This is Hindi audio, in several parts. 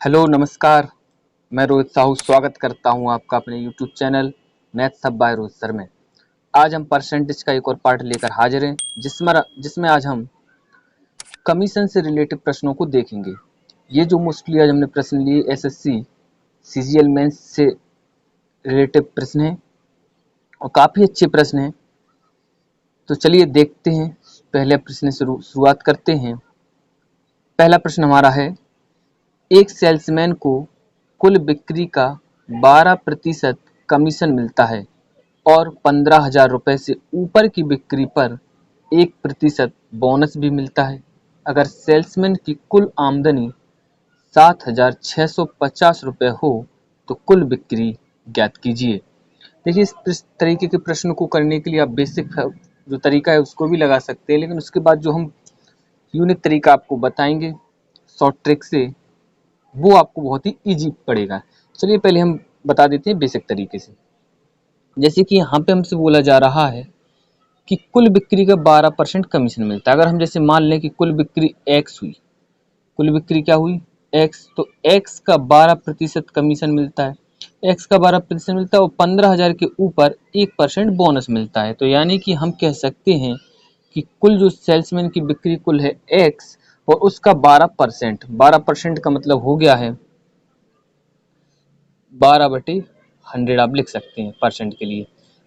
हेलो नमस्कार। मैं रोहित साहू स्वागत करता हूं आपका अपने YouTube channel maths hub by Rohit sir में। आज हम परसेंटेज का एक और पार्ट लेकर हाजिर हैं जिसमें आज हम कमीशन से रिलेटेड प्रश्नों को देखेंगे। ये जो मोस्टली आज हमने प्रश्न लिए एसएससी सीजीएल मेंस से रिलेटेड प्रश्न हैं और काफ़ी अच्छे प्रश्न हैं। तो चलिए देखते हैं, पहले प्रश्न से शुरुआत करते हैं। पहला प्रश्न हमारा है, एक सेल्समैन को कुल बिक्री का 12% कमीशन मिलता है और 15,000 रुपये से ऊपर की बिक्री पर 1% बोनस भी मिलता है। अगर सेल्समैन की कुल आमदनी 7,650 रुपये हो तो कुल बिक्री ज्ञात कीजिए। देखिए, इस तरीके के प्रश्न को करने के लिए आप बेसिक जो तरीका है उसको भी लगा सकते हैं, लेकिन उसके बाद जो हम यूनिक तरीका आपको बताएंगे शॉर्ट ट्रिक से, वो आपको बहुत ही इजी पड़ेगा। चलिए पहले हम बता देते हैं बेसिक तरीके से। जैसे कि यहाँ पे हमसे बोला जा रहा है कि कुल बिक्री का 12% कमीशन मिलता है। अगर हम जैसे मान लें कि कुल बिक्री एक्स हुई, कुल बिक्री क्या हुई एक्स, तो एक्स का 12% कमीशन मिलता है। एक्स का 12% मिलता है और 15,000 के ऊपर 1% बोनस मिलता है। तो यानी कि हम कह सकते हैं कि कुल जो सेल्समैन की बिक्री कुल है एक्स और उसका 12% का मतलब हो गया है 12/100 आप लिख सकते हैं परसेंट के लिए,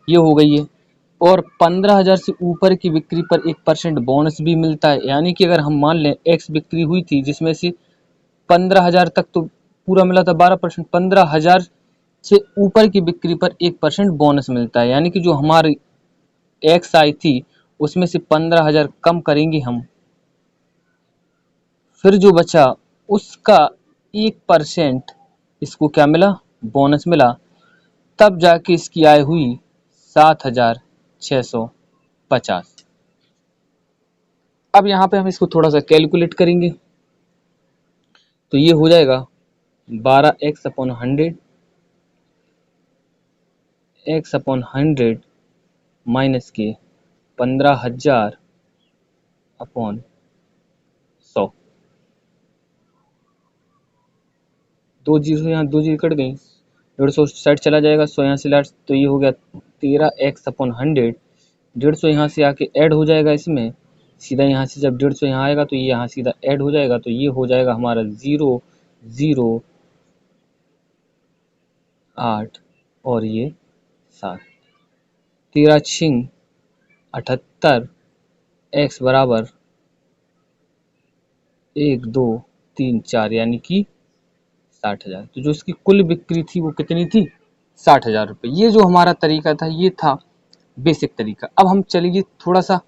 ये हो गई है। और 15,000 से ऊपर की बिक्री पर 1% बोनस भी मिलता है। यानी कि अगर हम मान लें एक्स बिक्री हुई थी जिसमें से 15,000 तक तो पूरा मिला था 12%, 15,000 से ऊपर की बिक्री पर 1% बोनस मिलता है। यानी कि जो हमारी एक्स आई थी उसमें से 15,000 कम करेंगे हम, फिर जो बचा उसका 1% इसको क्या मिला, बोनस मिला, तब जाके इसकी आय हुई 7,650। अब यहाँ पे हम इसको थोड़ा सा कैलकुलेट करेंगे तो ये हो जाएगा 12x/100 x/100 माइनस के 15,000/100। दो जीरो यहाँ दो जीरो कट गई, 150 साइड चला जाएगा, 100 यहाँ से लाट, तो ये हो गया 13x/100। 150 यहाँ से आके ऐड हो जाएगा इसमें, सीधा यहाँ से जब 150 यहाँ आएगा तो ये यहाँ सीधा ऐड हो जाएगा, तो ये हो जाएगा हमारा 0,0,8 और ये 7, 13×78 x बराबर 1 2 3 4 यानी कि 60,000। तो जो इसकी कुल बिक्री थी वो कितनी थी, 60,000 रुपये। ये जो हमारा तरीका था ये था बेसिक तरीका। अब हम चलिए थोड़ा सा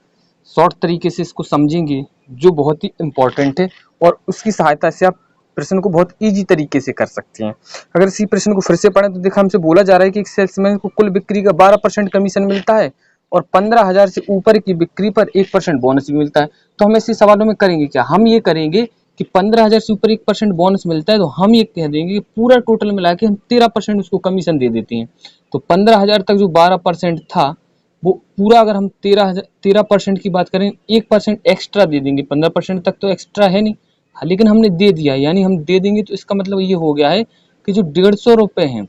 शॉर्ट तरीके से इसको समझेंगे जो बहुत ही इम्पोर्टेंट है और उसकी सहायता से आप प्रश्न को बहुत इजी तरीके से कर सकते हैं। अगर इसी प्रश्न को फिर से पढ़ें तो देखा हमसे बोला जा रहा है कि एक सेल्समैन को कुल बिक्री का 12% कमीशन मिलता है और 15,000 से ऊपर की बिक्री पर 1% बोनस भी मिलता है। तो हम ऐसे सवालों में करेंगे क्या, हम ये करेंगे कि 15,000 से ऊपर 1% बोनस मिलता है तो हम ये कह देंगे कि पूरा टोटल मिला के हम 13% उसको कमीशन दे देते हैं। तो 15,000 तक जो 12% था वो पूरा, अगर हम 13% की बात करें 1% एक्स्ट्रा दे देंगे। 15% तक तो एक्स्ट्रा है नहीं, हाँ, लेकिन हमने दे दिया, यानी हम दे देंगे तो इसका मतलब ये हो गया है कि जो 150 रुपये हैं,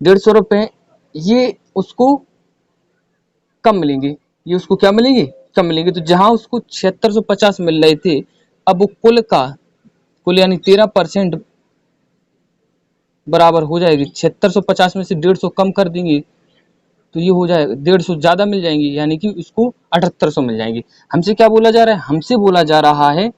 150 रुपये ये उसको कम मिलेंगे, ये उसको क्या मिलेंगे, कम मिलेंगे। तो जहां उसको 7650 मिल रहे थे, अब वो कुल यानी 13% बराबर हो जाएगी। 7650 में से 150 कम कर देंगे तो ये हो जाएगा 150 ज़्यादा मिल जाएंगी, यानी कि उसको 7800 मिल जाएंगी। हमसे क्या बोला जा रहा है, हमसे बोला जा रहा है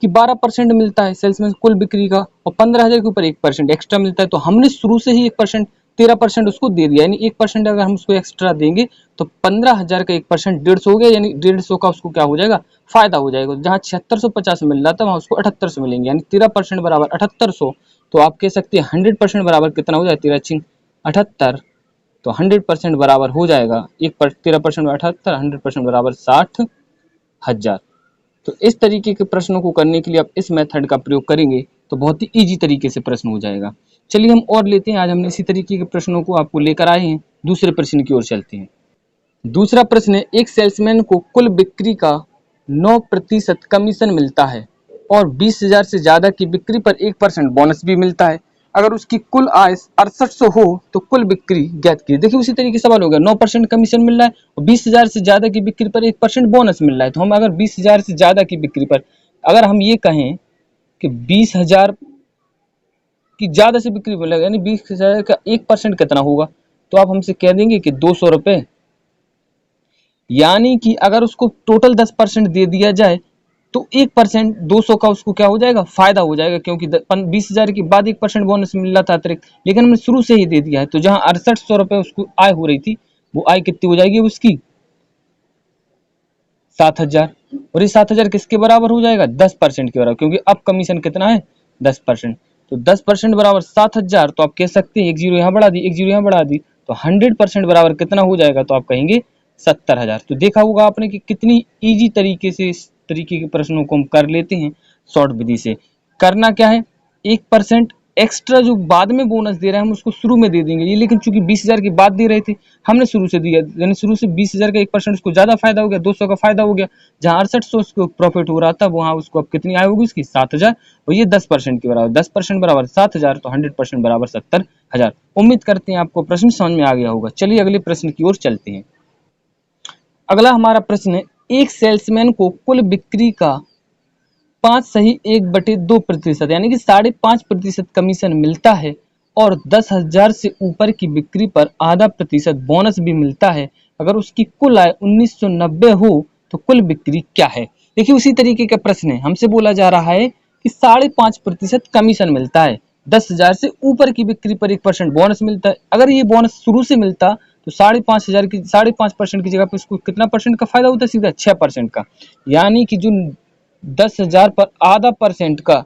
कि 12% मिलता है सेल्समैन कुल बिक्री का और 15,000 के ऊपर 1% एक्स्ट्रा मिलता है। तो हमने शुरू से ही 1% 13% उसको दे दिया, यानी 1% अगर हम उसको एक्स्ट्रा देंगे तो 15,000 का 1% 150 हो गया, यानी 150 का उसको क्या हो जाएगा, फायदा हो जाएगा। जहाँ 7650 मिल रहा था वहाँ उसको 7800 मिलेंगे, यानी 13% बराबर 7800। तो आप कह सकते हैं 100% बराबर कितना हो जाए, 13×78, तो 100% बराबर हो जाएगा 13% 78, 100% बराबर 60,000। तो इस तरीके के प्रश्नों को करने के लिए आप इस मेथड का प्रयोग करेंगे तो बहुत ही इजी तरीके से प्रश्न हो जाएगा। चलिए हम और लेते हैं, आज हमने इसी तरीके के प्रश्नों को आपको लेकर आए हैं। दूसरे प्रश्न की ओर चलते हैं। दूसरा प्रश्न है, एक सेल्समैन को कुल बिक्री का 9% कमीशन मिलता है और 20,000 से ज्यादा की बिक्री पर 1% बोनस भी मिलता है। अगर उसकी कुल आय 6800 हो तो कुल बिक्री ज्ञात की। देखिए उसी तरीके सवाल हो गया, 9% कमीशन मिल रहा है और 20,000 से ज्यादा की बिक्री पर 1% बोनस मिल रहा है। तो हम अगर 20,000 से ज्यादा की बिक्री पर अगर हम ये कहें कि 20,000 की ज्यादा से बिक्री मिलेगा, यानी 20,000 का 1% कितना होगा, तो आप हमसे कह देंगे कि 200 रुपए। यानी कि अगर उसको टोटल 10% दे दिया जाए तो 1% 200 का उसको क्या हो जाएगा, फायदा हो जाएगा, क्योंकि 20,000 के बाद 1% बोनस मिल रहा था अतिरिक्त, लेकिन हमने शुरू से ही दे दिया है। तो जहां 6800 रुपए उसको आय हो रही थी, वो आय कितनी हो जाएगी उसकी, 7,000। और ये 7,000 किसके बराबर हो जाएगा, 10% के बराबर, क्योंकि अब कमीशन कितना है, 10%। तो 10% बराबर 7,000, तो आप कह सकते हैं एक जीरो यहाँ बढ़ा दी, एक जीरो यहाँ बढ़ा दी, तो 100% बराबर कितना हो जाएगा, तो आप कहेंगे 70,000। तो देखा होगा आपने कि कितनी इजी तरीके से इस तरीके के प्रश्नों को हम कर लेते हैं शॉर्ट विधि से। करना क्या है, 1% एक्स्ट्रा जो बाद में बोनस दे रहे हैं हम उसको शुरू में दे देंगे, ये लेकिन चूंकि 20,000 की बात दे रहे थे हमने शुरू से दिया, यानी शुरू से 20,000 का 1% उसको ज्यादा फायदा हो गया, 200 का फायदा हो गया। जहां 6800 उसको प्रॉफिट हो रहा था वहां उसको अब कितनी आय होगी उसकी, 7,000। और ये 10% के बराबर, 10% बराबर 7,000, तो 100% बराबर 70,000। उम्मीद करते हैं आपको प्रश्न समझ में आ गया होगा। चलिए अगले प्रश्न की ओर चलते हैं। अगला हमारा प्रश्न है, एक सेल्समैन को कुल बिक्री का 5/1/2% यानी कि 5.5% कमीशन मिलता है और 10,000 से ऊपर की बिक्री पर ½ बोनस भी मिलता है। अगर उसकी कुल आय 1990 हो तो कुल बिक्री क्या है। देखिए उसी तरीके का प्रश्न है, हमसे बोला जा रहा है कि 5.5% कमीशन मिलता है, 10,000 से ऊपर की बिक्री पर 1% बोनस मिलता है। अगर ये बोनस शुरू से मिलता तो 5,500 की 5.5% की जगह पर उसको कितना परसेंट का फायदा होता है, सीधा 6% का। यानी कि जो 10,000 पर ½ % का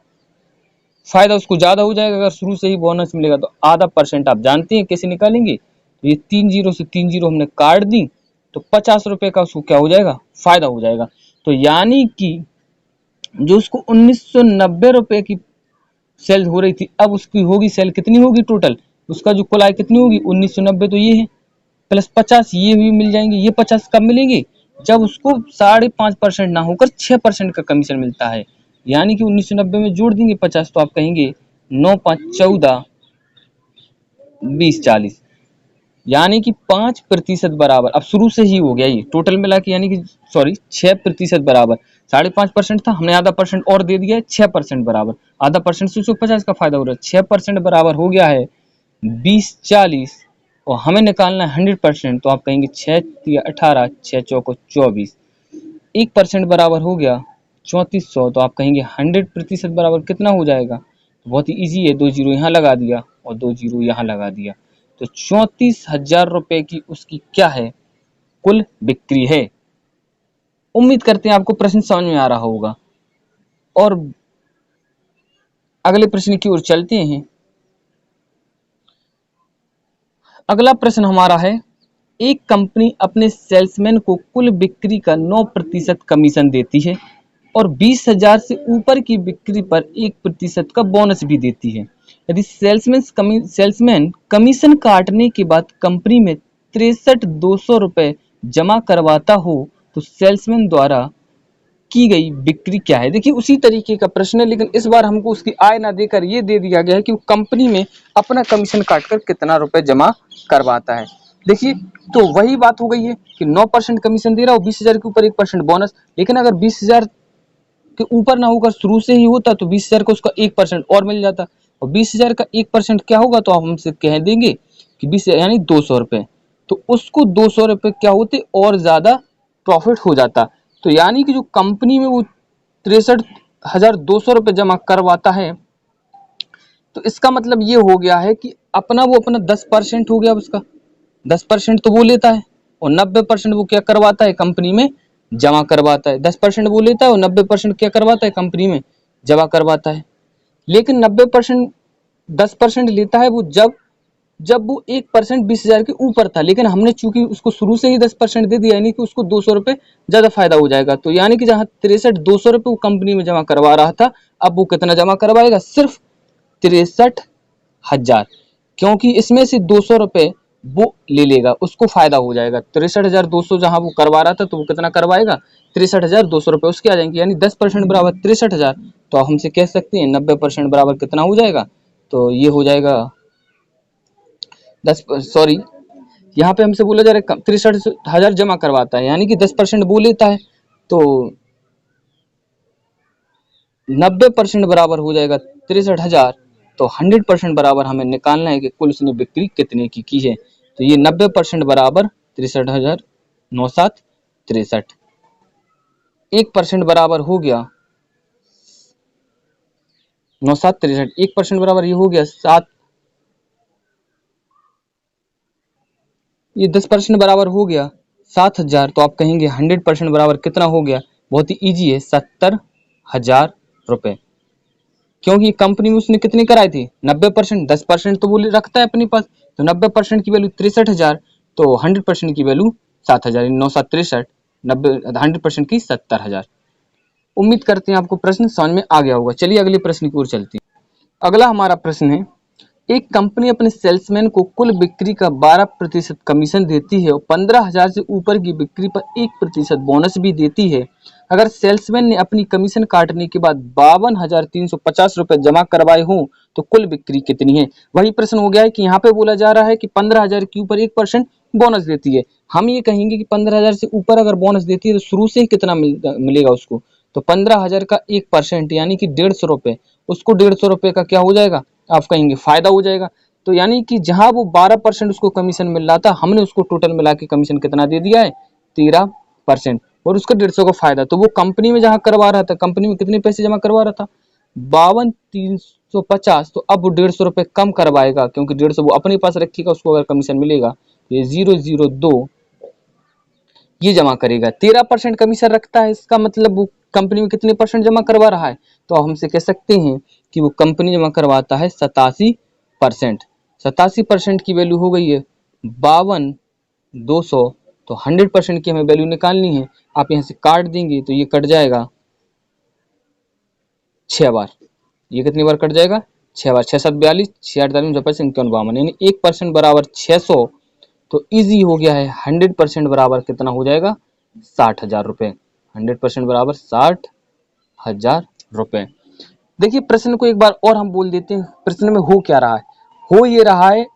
फायदा उसको ज्यादा हो जाएगा। अगर शुरू से ही बोनस मिलेगा तो ½ % आप जानते हैं कैसे निकालेंगे, तो ये 3 जीरो से 3 जीरो हमने काट दी, तो 50 रुपए का उसको क्या हो जाएगा, फायदा हो जाएगा। तो यानी कि जो उसको 1990 रुपए की सेल हो रही थी, अब उसकी होगी सेल कितनी होगी टोटल, उसका जो कुल आय कितनी होगी 1990, तो ये है प्लस 50 ये भी मिल जाएंगे। ये 50 कब मिलेंगे, जब उसको 5.5% ना होकर 6% का कमीशन मिलता है। यानी कि 1990 में जोड़ देंगे 50, तो आप कहेंगे 9 5 14 20 40, यानी कि 5% बराबर, अब शुरू से ही हो गया ये टोटल मिला के, यानी कि सॉरी 6% बराबर, 5.5% था, हमने ½ % और दे दिया है, 6% बराबर, ½% से 150 का फायदा हो रहा है, 6% बराबर हो गया है 20 40, और हमें निकालना है 100%, तो आप कहेंगे 6 18 6 चौको 24, 1% बराबर हो गया 3400, तो आप कहेंगे 100% बराबर कितना हो जाएगा। तो बहुत ही ईजी है, 2 जीरो यहाँ लगा दिया और 2 जीरो यहाँ लगा दिया, तो 34,000 रुपए की उसकी क्या है, कुल बिक्री है। उम्मीद करते हैं आपको प्रश्न समझ में आ रहा होगा और अगले प्रश्न की ओर चलते हैं। अगला प्रश्न हमारा है, एक कंपनी अपने सेल्समैन को कुल बिक्री का 9% कमीशन देती है और 20,000 से ऊपर की बिक्री पर 1% का बोनस भी देती है। यदि सेल्समैन कमीशन काटने के बाद कंपनी में 63,200 रुपए जमा करवाता हो तो सेल्समैन द्वारा की गई बिक्री क्या है। देखिए उसी तरीके का प्रश्न है, लेकिन इस बार हमको उसकी आय ना देकर ये दे दिया गया है कि वो कंपनी में अपना कमीशन काटकर कितना रुपए जमा करवाता है। देखिए तो वही बात हो गई है कि 9% कमीशन दे रहा हो, 20,000 के ऊपर 1% बोनस, लेकिन अगर 20,000 के ऊपर ना होकर शुरू से ही होता तो 20,000 का उसका 1% और मिल जाता, और 20,000 का 1% क्या होगा, तो आप हमसे कह देंगे कि 20 यानी 200 रुपए, तो उसको 200 रुपए क्या होते और ज्यादा प्रॉफिट हो जाता। तो यानी कि जो कंपनी में वो 63,200 रुपए जमा करवाता है, तो इसका मतलब ये हो गया है कि अपना 10% हो गया उसका, 10% तो वो लेता है और 90% वो क्या करवाता है, कंपनी में जमा करवाता है। 10% वो लेता है और 90% क्या करवाता है, कंपनी में जमा करवाता है। लेकिन 90% 10% लेता है वो जब वो 1% 20,000 के ऊपर था, लेकिन हमने चूंकि उसको शुरू से ही 10% दे दिया, यानी कि उसको 200 रुपए ज्यादा फायदा हो जाएगा। तो यानी कि जहां 63,200 रुपए वो कंपनी में जमा करवा रहा था, अब वो कितना जमा करवाएगा, सिर्फ 63,000, क्योंकि इसमें से 200 रुपए वो ले लेगा, उसको फायदा हो जाएगा। 63,200 जहां वो करवा रहा था तो वो कितना करवाएगा, 63,200 रुपए उसके आ जाएंगे, यानी 10% बराबर 63,000। तो हमसे कह सकते हैं 90% बराबर कितना हो जाएगा, तो ये हो जाएगा 10, सॉरी यहाँ पे हमसे बोला जा रहा है 63,000 जमा करवाता है, यानी कि 10% वो लेता है, तो 90% बराबर हो जाएगा 63,000। तो 100% बराबर हमें निकालना है कि कुल उसने बिक्री कितने की है। तो ये 90% बराबर 63,963। 1% बराबर हो गया 963, 1% बराबर ये हो गया 7, ये 10% बराबर हो गया 7,000। तो आप कहेंगे 100% बराबर कितना हो गया, बहुत ही ईजी है, 70,000 रुपए। क्योंकि कंपनी में उसने कितनी कराई थी 90%, 10% तो वो रखता है अपने पास, तो 90% की वैल्यू 63,000, तो 100% की वैल्यू 7,000, 963, 90 100% की 70,000। उम्मीद करते हैं आपको प्रश्न समझ में आ गया होगा। चलिए अगले प्रश्न की ओर चलते हैं। अगला हमारा प्रश्न है, एक कंपनी अपने सेल्समैन को कुल बिक्री का 12% कमीशन देती है और 15,000 से ऊपर की बिक्री पर 1% बोनस भी देती है। अगर सेल्समैन ने अपनी कमीशन काटने के बाद 52,350 रुपए जमा करवाए हों तो कुल बिक्री कितनी है। वही प्रश्न हो गया है कि यहाँ पे बोला जा रहा है कि 15,000 के ऊपर 1% बोनस देती है। हम ये कहेंगे कि 15,000 से ऊपर अगर बोनस देती है तो शुरू से ही कितना मिलेगा उसको, तो 15,000 का 1% यानी कि 150 रुपए, उसको 150 रुपए का क्या हो जाएगा, आप कहेंगे फायदा हो जाएगा। तो यानी कि जहां वो 12% उसको कमीशन मिल रहा था, हमने उसको टोटल मिला के कमीशन कितना दे दिया है, 13%, और उसका 150 का फायदा। तो वो कंपनी में जहां करवा रहा था, कंपनी में कितने पैसे जमा करवा रहा था, 52,350, तो अब वो 150 रुपए कम करवाएगा, क्योंकि 150 वो अपने पास रखेगा, उसको अगर कमीशन मिलेगा, ये 002 ये जमा करेगा। 13% कमीशन रखता है, इसका मतलब वो कंपनी में कितने परसेंट जमा करवा रहा है, तो हमसे कह सकते हैं कि वो कंपनी जमा करवाता है 87%। 87% की वैल्यू हो गई है 52,200। तो 100% की हमें वैल्यू निकालनी है। आप यहाँ से काट देंगे तो ये कट जाएगा 6 बार। ये कितनी बार कट जाएगा, 6 बार, 6 7 42, 6 8 45 51 52, यानी 1% बराबर 600। तो इजी हो गया है, 100% बराबर कितना हो जाएगा, 60,000 रुपए। 100% बराबर 60,000 रुपए। देखिए प्रश्न को एक बार और हम बोल देते हैं, प्रश्न में हो क्या रहा है, हो ये रहा है,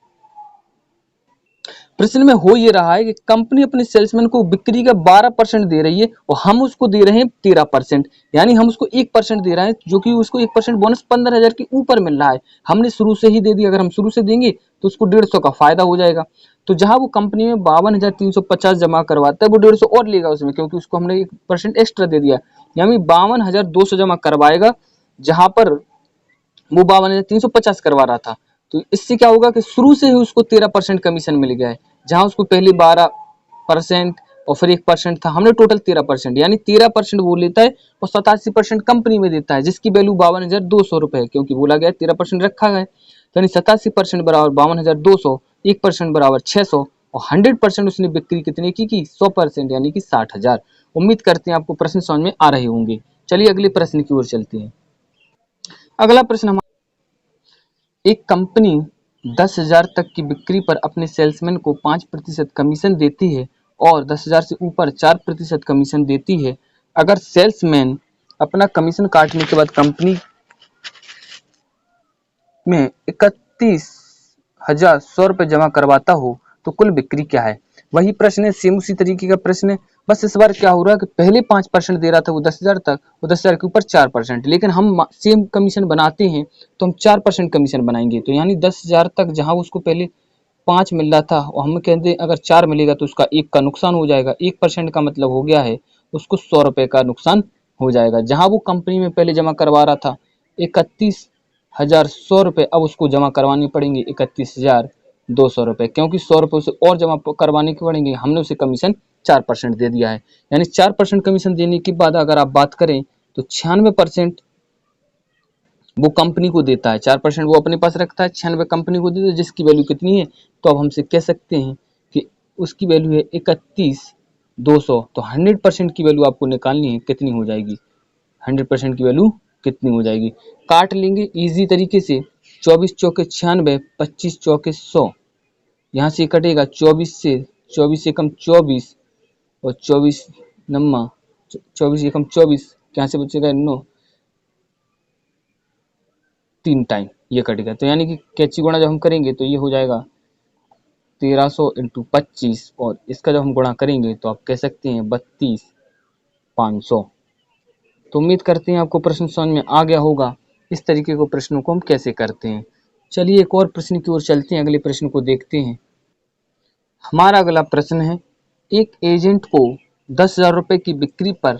प्रश्न में हो ये रहा है कि कंपनी अपने सेल्समैन को बिक्री का 12% दे रही है और हम उसको दे रहे हैं 13%, यानी हम उसको 1% दे रहे हैं, जो कि उसको 1% बोनस 15,000 के ऊपर मिल रहा है। हमने शुरू से ही दे दिया, अगर हम शुरू से देंगे तो उसको 150 का फायदा हो जाएगा। तो जहां वो कंपनी में 52,350 जमा करवाता है, वो 150 और लेगा उसमें, क्योंकि उसको हमने 1% एक्स्ट्रा दे दिया, यानी 52,200 जमा करवाएगा, जहां पर वो 52,350 करवा रहा था। तो इससे क्या होगा कि शुरू से ही उसको 13% कमीशन मिल गया है, जहां उसको पहले 12% और फिर 1% था, हमने टोटल 13%, यानी 13% वो लेता है और 87% कंपनी में देता है, जिसकी वैल्यू 52,200 रुपए है, क्योंकि बोला गया 13% रखा गया है। तो यानी 87% बराबर 52,200, 1% बराबर 600, और 100% उसने बिक्री कितने की 100%, यानी कि 60,000। उम्मीद करते हैं आपको प्रश्न समझ में आ रहे होंगे। चलिए अगले प्रश्न की ओर चलते हैं। अगला प्रश्न, एक कंपनी 10,000 तक की बिक्री पर अपने सेल्समैन को 5% कमीशन देती है और 10,000 से ऊपर 4% कमीशन देती है। अगर सेल्समैन अपना कमीशन काटने के बाद कंपनी में 31,100 रुपये जमा करवाता हो तो कुल बिक्री क्या है। वही प्रश्न है, सेम उसी तरीके का प्रश्न है, बस इस बार क्या हो रहा है कि पहले 5% दे रहा था वो 10,000 तक, वो 10,000 के ऊपर 4%, लेकिन हम सेम कमीशन बनाते हैं तो हम 4% कमीशन बनाएंगे। तो यानी 10,000 तक जहां उसको पहले 5 मिल रहा था और हम कहते हैं अगर 4 मिलेगा तो उसका 1 का नुकसान हो जाएगा। 1% का मतलब हो गया है उसको 100 रुपये का नुकसान हो जाएगा। जहां वो कंपनी में पहले जमा करवा रहा था 31,100 रुपये, अब उसको जमा करवाने पड़ेंगे 31,200 रुपये, क्योंकि 100 रुपये उसे और जमा करवाने के पड़ेंगे, हमने उसे कमीशन 4% दे दिया है। यानी 4% कमीशन देने के बाद अगर आप बात करें तो 96% वो कंपनी को देता है, 4% वो अपने पास रखता है, 96 कंपनी को देता है, जिसकी वैल्यू कितनी है, तो अब हमसे कह सकते हैं कि उसकी वैल्यू है 31,200। तो 100% की वैल्यू आपको निकालनी है, कितनी हो जाएगी, 100% की वैल्यू कितनी हो जाएगी, काट लेंगे इजी तरीके से, 24 चौके 96, 25 चौके 100, यहाँ से कटेगा 24 से, 24 एकम 24 और 24 नम्मा 24 एकम 24, यहाँ से बचेगा 9, 3 टाइम ये कटेगा। तो यानी कि कैची गुणा जब हम करेंगे तो ये हो जाएगा 1300 इंटू 25 और इसका जब हम गुणा करेंगे तो आप कह सकते हैं 32,500। तो उम्मीद करते हैं आपको प्रश्न समझ में आ गया होगा इस तरीके को प्रश्नों को हम कैसे करते हैं। चलिए एक और प्रश्न की ओर चलते हैं, अगले प्रश्न को देखते हैं। हमारा अगला प्रश्न है, एक एजेंट को 10,000 रुपये की बिक्री पर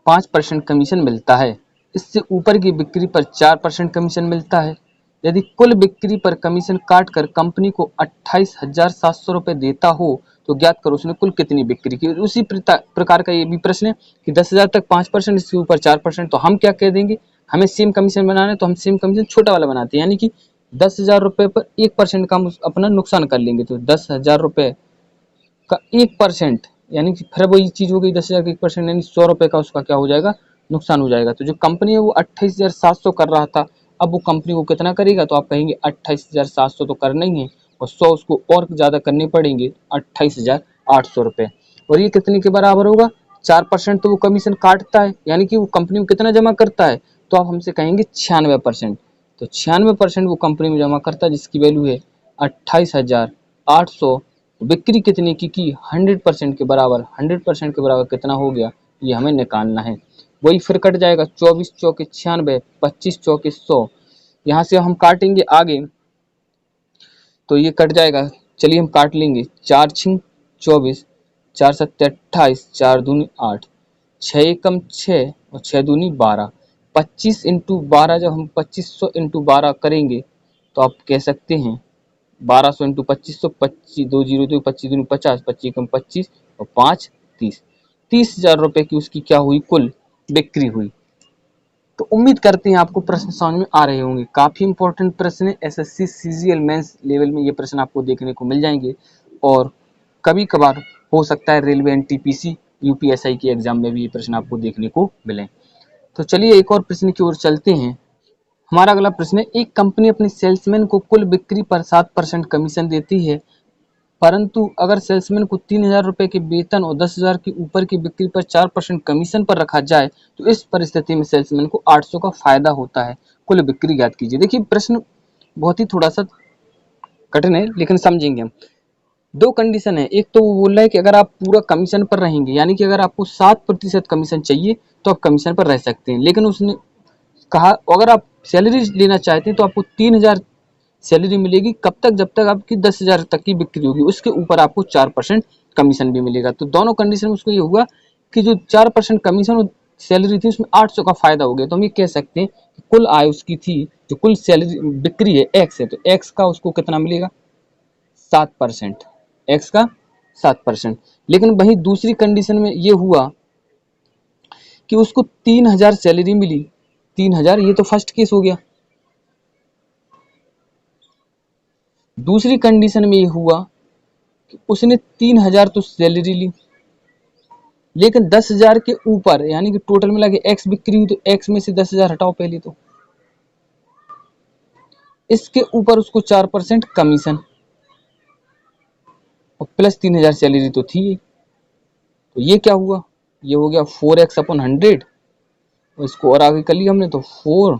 5% कमीशन मिलता है, इससे ऊपर की बिक्री पर 4% कमीशन मिलता है। यदि कुल बिक्री पर कमीशन काट कर कंपनी को 28,700 रुपये देता हो तो ज्ञात करो उसने कुल कितनी बिक्री की। उसी प्रकार का ये भी प्रश्न है कि 10,000 तक 5%, इसके ऊपर 4%। तो हम क्या कह देंगे, हमें सेम कमीशन बनाना है तो हम सेम कमीशन छोटा वाला बनाते हैं, यानी कि 10,000 रुपये पर 1% का हम अपना नुकसान कर लेंगे। तो 10,000 रुपये का 1% यानी कि फिर वही चीज हो गई, 10,000 का 1% यानी 100 रुपये का उसका क्या हो जाएगा, नुकसान हो जाएगा। तो जो कंपनी है वो 28,700 कर रहा था, अब वो कंपनी को कितना करेगा, तो आप कहेंगे 28,700 तो करना ही है और 100 उसको और ज़्यादा करने पड़ेंगे, 28,800 रुपये। और ये कितने के बराबर होगा, 4% तो वो कमीशन काटता है, यानी कि वो कंपनी में कितना जमा करता है, तो आप हमसे कहेंगे 96%। तो 96% वो कंपनी में जमा करता है, जिसकी वैल्यू है 28,800। बिक्री कितने की 100% के बराबर, 100% के बराबर कितना हो गया, ये हमें निकालना है। वही फिर कट जाएगा, 24 चौके 96, 25 चौके 100। यहाँ से हम काटेंगे आगे तो ये कट जाएगा, चलिए हम काट लेंगे। 4 छिंग 24, 4 सत्ते 28, 4 दूनी 8, 6 एकम 6 और 6 दूनी 12। 25 इंटू 12 जब हम 2500 इंटू 12 करेंगे तो आप कह सकते हैं 1200 इंटू 2500, 25 2 जीरो 2, 25 दूनी 50, 25 एकम 25 और 5 30, 30,000 रुपये की उसकी क्या हुई, कुल बिक्री हुई। तो उम्मीद करते हैं आपको प्रश्न समझ में आ रहे होंगे। काफी इंपॉर्टेंट प्रश्न है, एसएससी सीजीएल मेंस लेवल में ये प्रश्न आपको देखने को मिल जाएंगे और कभी कभार हो सकता है रेलवे एनटीपीसी यूपीएसआई के एग्जाम में भी ये प्रश्न आपको देखने को मिले। तो चलिए एक और प्रश्न की ओर चलते हैं। हमारा अगला प्रश्न है, एक कंपनी अपने सेल्समैन को कुल बिक्री पर 7% कमीशन देती है, परंतु अगर सेल्समैन को 3,000 रुपये के वेतन और 10,000 के ऊपर की बिक्री पर 4% कमीशन पर रखा जाए तो इस परिस्थिति में सेल्समैन को 800 का फायदा होता है, कुल बिक्री ज्ञात कीजिए। देखिए प्रश्न बहुत ही थोड़ा सा कठिन है लेकिन समझेंगे हम। दो कंडीशन है, एक तो वो बोल रहा है कि अगर आप पूरा कमीशन पर रहेंगे, यानी कि अगर आपको 7% कमीशन चाहिए तो आप कमीशन पर रह सकते हैं, लेकिन उसने कहा अगर आप सैलरी लेना चाहते हैं तो आपको 3,000 सैलरी मिलेगी, कब तक, जब तक आपकी 10,000 तक की बिक्री होगी, उसके ऊपर आपको 4% कमीशन भी मिलेगा। तो दोनों कंडीशन में उसको ये हुआ कि जो 4% कमीशन और सैलरी थी उसमें 800 का फायदा हो गया। तो हम ये कह सकते हैं कि कुल आय उसकी थी, जो कुल सैलरी बिक्री है एक्स है, तो एक्स का उसको कितना मिलेगा, 7%, एक्स का 7%। लेकिन वहीं दूसरी कंडीशन में ये हुआ कि उसको 3,000 सैलरी मिली, 3,000, ये तो फर्स्ट केस हो गया। दूसरी कंडीशन में ये हुआ कि उसने 3,000 तो सैलरी ली, लेकिन 10,000 के ऊपर, यानी कि टोटल मिला के एक्स बिक्री हुई, तो एक्स में से 10,000 हटाओ पहले, तो इसके ऊपर उसको 4% कमीशन और प्लस 3,000 सैलरी तो थी। तो ये क्या हुआ, ये हो गया 4x अपॉन 100 और इसको और आगे कर लिया हमने, तो 4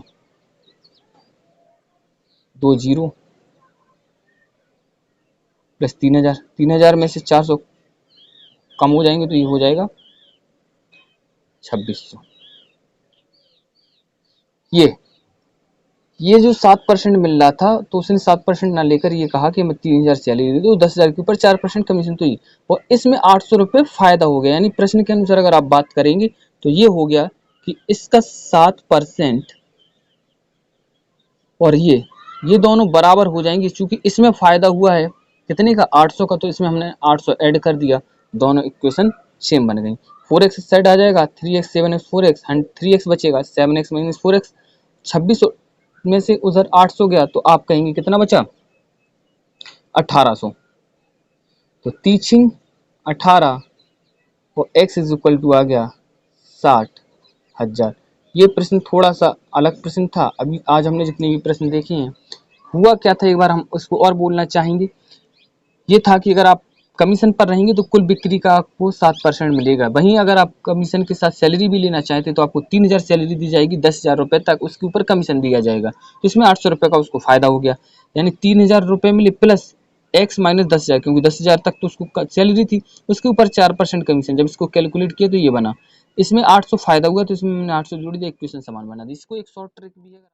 2 0 प्लस 3,000, 3,000 में से 400 कम हो जाएंगे तो ये हो जाएगा 2,600। ये जो 7% मिल रहा था तो उसने 7% ना लेकर ये कहा कि मैं 3,000 सैलरी दे दूँ, 10,000 के ऊपर 4% कमीशन, तो ये और इसमें 800 रुपये फायदा हो गया। यानी प्रश्न के अनुसार अगर आप बात करेंगे तो ये हो गया कि इसका 7% और ये दोनों बराबर हो जाएंगे, क्योंकि इसमें फायदा हुआ है कितने का, 800 का, तो इसमें हमने 800 ऐड कर दिया, दोनों इक्वेशन सेम बन गई। 4x साइड आ जाएगा, 3x 7x 4x 3x बचेगा, 7x माइनस 4x, 26 में से उधर 800 गया तो आप कहेंगे कितना बचा, 1800। तो टीचिंग 18 और x इज इक्वल टू आ गया 60,000। ये प्रश्न थोड़ा सा अलग प्रश्न था, अभी आज हमने जितने भी प्रश्न देखे हैं। हुआ क्या था, एक बार हम उसको और बोलना चाहेंगे ये था कि अगर आप कमीशन पर रहेंगे तो कुल बिक्री का आपको 7% मिलेगा। वहीं अगर आप कमीशन के साथ सैलरी भी लेना चाहते तो आपको 3000 सैलरी दी जाएगी, 10,000 रुपये तक उसके ऊपर कमीशन दिया जाएगा, तो इसमें 800 रुपये का उसको फायदा हो गया। यानी 3000 रुपये मिले प्लस एक्स माइनस 10,000, क्योंकि 10,000 तक तो उसको सैलरी थी, उसके ऊपर 4% कमीशन। जब इसको कैलकुलेट किया तो ये बना, इसमें 800 फायदा हुआ, तो इसमें मैंने 800 जोड़ दिया, इक्वेशन समान बना दी। इसको एक शॉर्ट ट्रिक भी है।